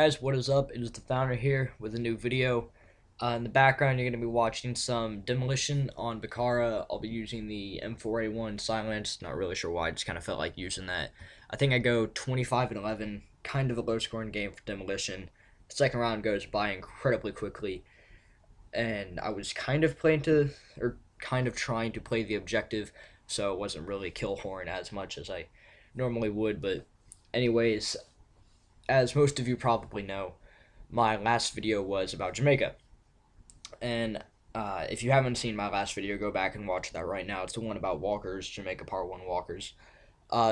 guys, what is up? It is the founder here with a new video. In the background, you're going to be watching some demolition on Bakara. I'll be using the M4A1 silence. Not really sure why, I just kind of felt like using that. I think I go 25-11, kind of a low scoring game for demolition. The second round goes by incredibly quickly, and I was kind of trying to play the objective, so it wasn't really kill horn as much as I normally would. But anyways, as most of you probably know, my last video was about Jamaica. And if you haven't seen my last video, go back and watch that right now. It's the one about walkers, Jamaica Part 1 walkers.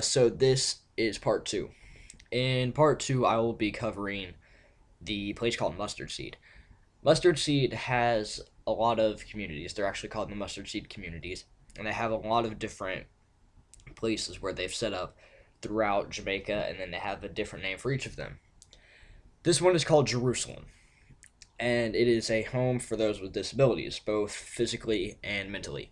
So this is Part 2. In Part 2, I will be covering the place called Mustard Seed. Mustard Seed has a lot of communities. They're actually called the Mustard Seed communities. And they have a lot of different places where they've set up throughout Jamaica, and then they have a different name for each of them. This one is called Jerusalem, and it is a home for those with disabilities, both physically and mentally.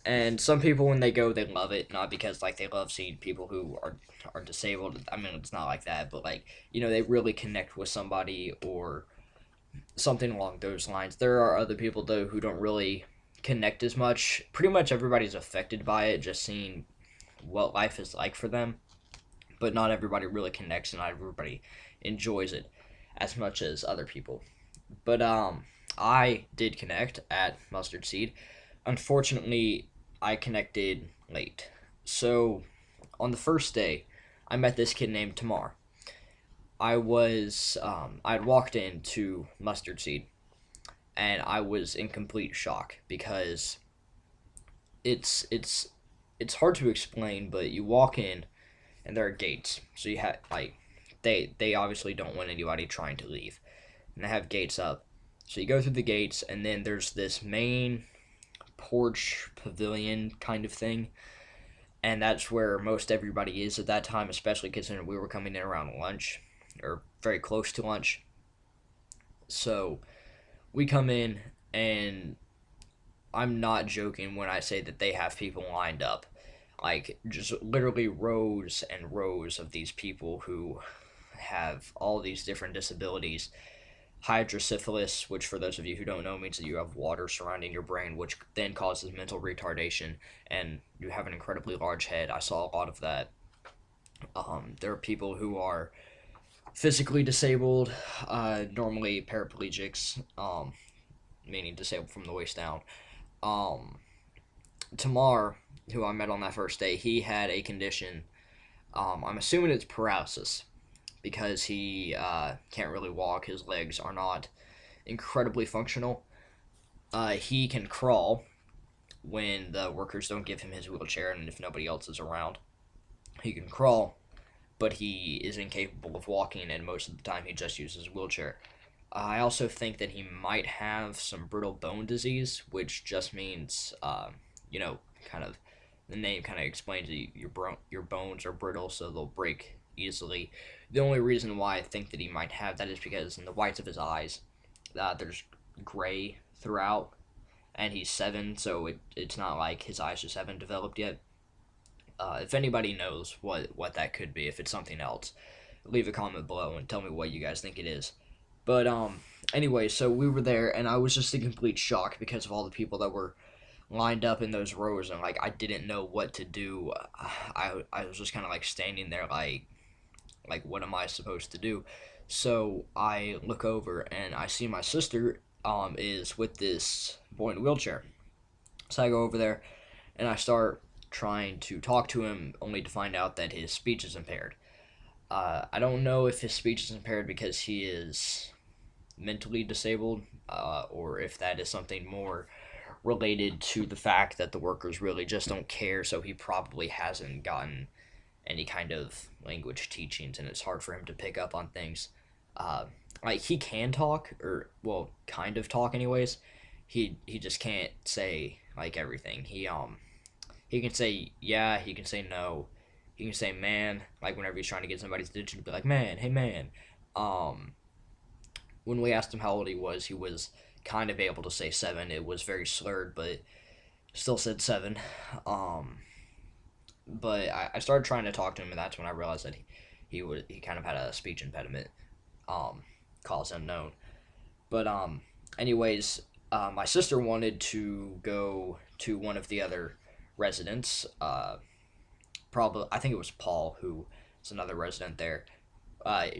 And some people, when they go, they love it, not because like they love seeing people who are disabled. I mean, it's not like that, but like, they really connect with somebody or something along those lines. There are other people though who don't really connect as much. Pretty much everybody's affected by it, just seeing what life is like for them, but not everybody really connects, and not everybody enjoys it as much as other people. But I did connect at Mustard Seed. Unfortunately, I connected late. So on the first day, I met this kid named Tamar. I'd walked into Mustard Seed, and I was in complete shock because it's hard to explain, but you walk in and there are gates. So you have like they obviously don't want anybody trying to leave, and they have gates up. So you go through the gates, and then there's this main porch pavilion kind of thing, and that's where most everybody is at that time, especially considering we were coming in around lunch or very close to lunch. So we come in, and I'm not joking when I say that they have people lined up. Like, just literally rows and rows of these people who have all these different disabilities. Hydrocephalus, which for those of you who don't know means that you have water surrounding your brain, which then causes mental retardation, and you have an incredibly large head. I saw a lot of that. There are people who are physically disabled, normally paraplegics, meaning disabled from the waist down. Tamar, who I met on that first day, he had a condition. I'm assuming it's paralysis because he can't really walk. His legs are not incredibly functional. He can crawl when the workers don't give him his wheelchair and if nobody else is around. He can crawl, but he is incapable of walking, and most of the time he just uses a wheelchair. I also think that he might have some brittle bone disease, which just means, kind of, the name kind of explains that your bones are brittle, so they'll break easily. The only reason why I think that he might have that is because in the whites of his eyes, there's gray throughout, and he's 7, so it's not like his eyes just haven't developed yet. If anybody knows what that could be, if it's something else, leave a comment below and tell me what you guys think it is. But anyway, so we were there, and I was just in complete shock because of all the people that were lined up in those rows, and like I didn't know what to do. I was just kind of like standing there, like what am I supposed to do? So I look over and I see my sister is with this boy in a wheelchair. So I go over there and I start trying to talk to him, only to find out that his speech is impaired. I don't know if his speech is impaired because he is mentally disabled, or if that is something more related to the fact that the workers really just don't care, so he probably hasn't gotten any kind of language teachings, and it's hard for him to pick up on things. Like, he can talk, or, well, kind of talk anyways. He just can't say, like, everything. He can say yeah, he can say no, he can say man, like whenever he's trying to get somebody's attention, to be like, man, hey man. When we asked him how old he was kind of able to say 7. It was very slurred, but still said 7. But I started trying to talk to him, and that's when I realized that he kind of had a speech impediment. cause unknown. But anyways, my sister wanted to go to one of the other residents. Probably, I think it was Paul, who is another resident there.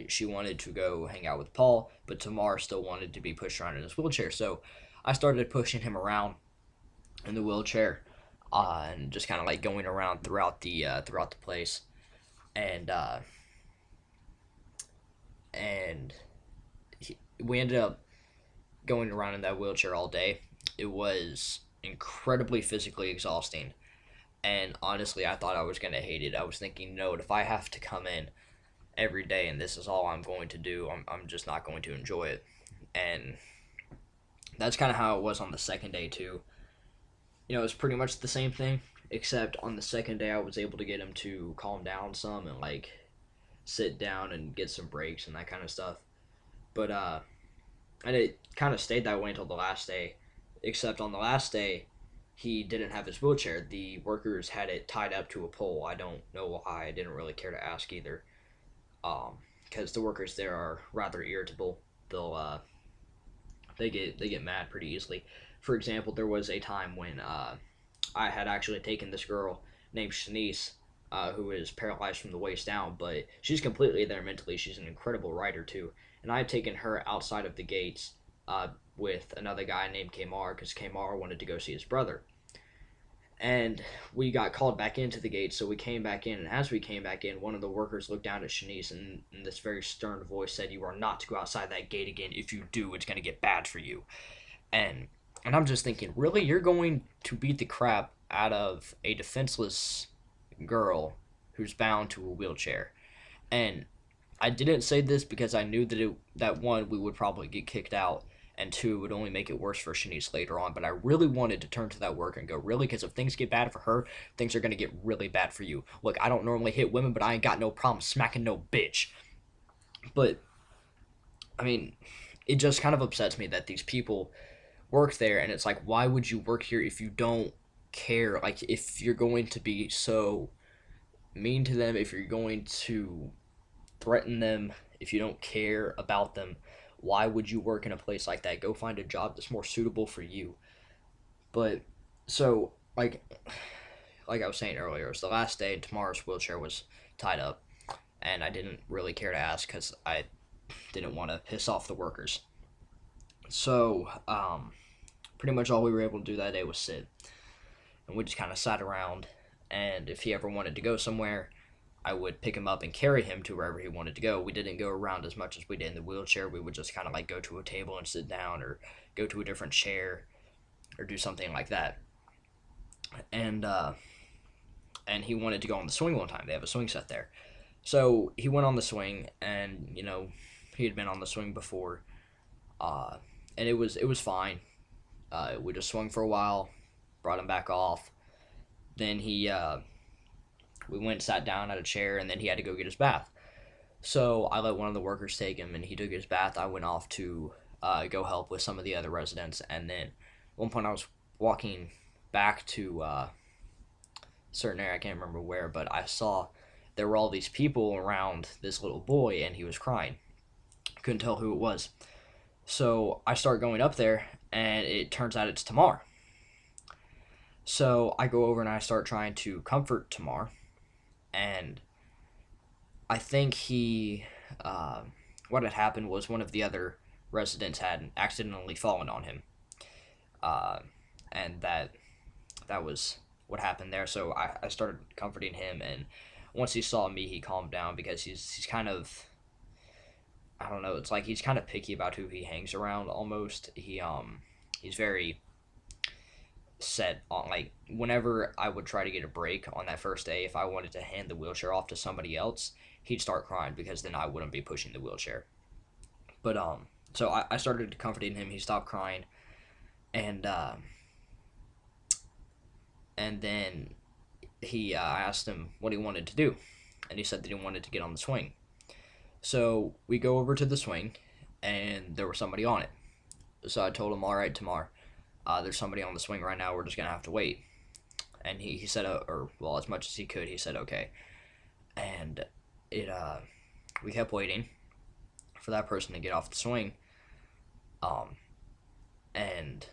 She wanted to go hang out with Paul, but Tamar still wanted to be pushed around in his wheelchair. So I started pushing him around in the wheelchair, and just kind of like going around throughout the place, and and we ended up going around in that wheelchair all day. It was incredibly physically exhausting, and honestly, I thought I was gonna hate it. I was thinking, no, if I have to come in every day and this is all I'm going to do, I'm just not going to enjoy it. And that's kind of how it was on the second day too. It was pretty much the same thing, except on the second day I was able to get him to calm down some and like sit down and get some breaks and that kind of stuff. But and it kind of stayed that way until the last day, except on the last day he didn't have his wheelchair. The workers had it tied up to a pole. I don't know why. I didn't really care to ask either, because the workers there are rather irritable. They get mad pretty easily. For example, there was a time when I had actually taken this girl named Shanice, who is paralyzed from the waist down, but she's completely there mentally. She's an incredible writer too, and I had taken her outside of the gates with another guy named Kamar, because Kamar wanted to go see his brother. And we got called back into the gate, so we came back in, and as we came back in, one of the workers looked down at Shanice and in this very stern voice said, "You are not to go outside that gate again. If you do, it's going to get bad for you." And and I'm just thinking, really, you're going to beat the crap out of a defenseless girl who's bound to a wheelchair? And I didn't say this because I knew that one, we would probably get kicked out, and two, it would only make it worse for Shanice later on. But I really wanted to turn to that work and go, really, because if things get bad for her, things are going to get really bad for you. Look, I don't normally hit women, but I ain't got no problem smacking no bitch. But, I mean, it just kind of upsets me that these people work there, and it's like, why would you work here if you don't care? Like, if you're going to be so mean to them, if you're going to threaten them, if you don't care about them, why would you work in a place like that? Go find a job that's more suitable for you. But so like I was saying earlier, it was the last day and Tamara's wheelchair was tied up, and I didn't really care to ask because I didn't want to piss off the workers. So pretty much all we were able to do that day was sit, and we just kind of sat around. And if he ever wanted to go somewhere, I would pick him up and carry him to wherever he wanted to go. We didn't go around as much as we did in the wheelchair. We would just kind of like go to a table and sit down, or go to a different chair, or do something like that. And and he wanted to go on the swing one time. They have a swing set there, so he went on the swing, and he had been on the swing before, uh, and it was fine. We just swung for a while, brought him back off. Then we went and sat down at a chair, and then he had to go get his bath. So I let one of the workers take him, and he took his bath. I went off to go help with some of the other residents, and then at one point I was walking back to a certain area. I can't remember where, but I saw there were all these people around this little boy, and he was crying. Couldn't tell who it was. So I start going up there, and it turns out it's Tamar. So I go over and I start trying to comfort Tamar, and I think what had happened was one of the other residents had accidentally fallen on him, uh, and that was what happened there. So I started comforting him, and once he saw me, he calmed down, because he's kind of, I don't know. It's like he's kind of picky about who he hangs around. Almost he's very set on, like, whenever I would try to get a break on that first day, if I wanted to hand the wheelchair off to somebody else, he'd start crying, because then I wouldn't be pushing the wheelchair. But so I started comforting him. He stopped crying, and then I asked him what he wanted to do, and he said that he wanted to get on the swing. So we go over to the swing, and there was somebody on it. So I told him, all right, Tamar, there's somebody on the swing right now. We're just going to have to wait. And he said, or, well, as much as he could, he said, okay. And we kept waiting. for that person to get off the swing, um, and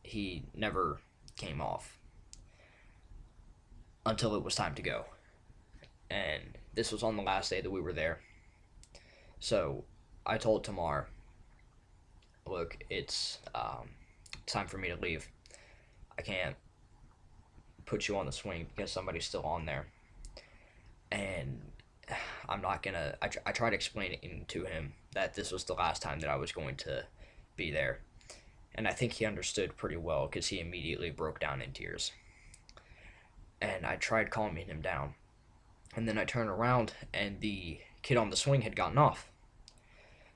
he never came off until it was time to go. And this was on the last day that we were there. So I told Tamar, look, it's time for me to leave. I can't put you on the swing because somebody's still on there. And I'm not gonna. I tried explaining to him that this was the last time that I was going to be there. And I think he understood pretty well because he immediately broke down in tears. And I tried calming him down. And then I turned around and the kid on the swing had gotten off.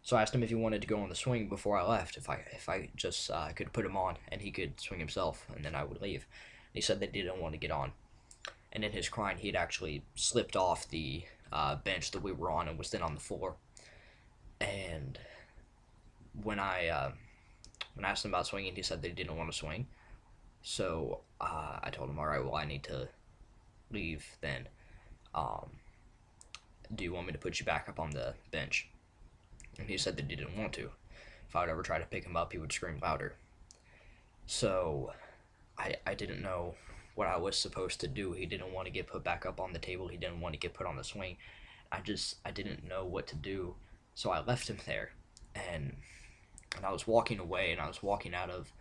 So I asked him if he wanted to go on the swing before I left, if I just could put him on and he could swing himself, and then I would leave. And he said they didn't want to get on. And in his crying, he had actually slipped off the bench that we were on and was then on the floor. And when I asked him about swinging, he said they didn't want to swing. So I told him, all right, well, I need to leave then. Do you want me to put you back up on the bench? And he said that he didn't want to. If I would ever try to pick him up, he would scream louder. So I didn't know what I was supposed to do. He didn't want to get put back up on the table. He didn't want to get put on the swing. I didn't know what to do. So I left him there. And I was walking away, and I was walking out of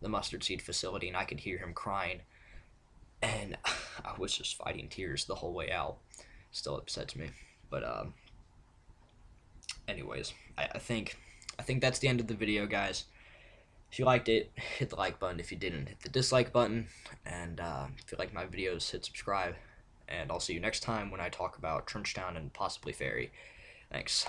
the mustard seed facility, and I could hear him crying. And I was just fighting tears the whole way out. Still upsets me. But anyways, I think that's the end of the video, guys. If you liked it, hit the like button. If you didn't, hit the dislike button. And if you like my videos, hit subscribe. And I'll see you next time when I talk about Trenchtown and possibly Ferry. Thanks.